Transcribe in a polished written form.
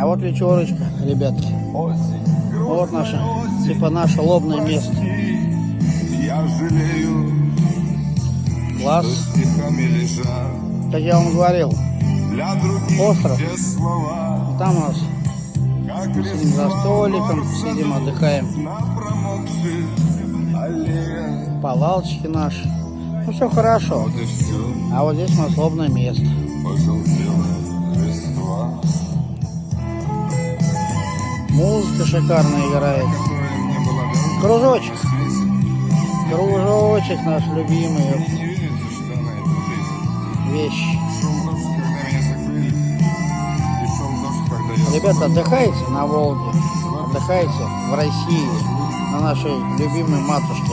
А вот вечерочка, ребятки. Вот наше, типа наше лобное место. Я жалею, Класс. что стихами лежат Как я вам говорил, для других остров. те слова, Там у нас как сидим за столиком, сидим, отдыхаем. на промокших аллеях. Палаточки наши. Ну все хорошо. Вот и все, А вот здесь у нас лобное место. пожелтела листва, Музыка шикарная играет. которая мне была дорога Кружочек. на свете. Кружочек наш любимый. Мне не верится, что она это жизнь. Вещь. Шел дождь, когда меня закрыли, и шел дождь, когда я... Ребята, отдыхайте на Волге. Отдыхайте в России. На нашей любимой матушке.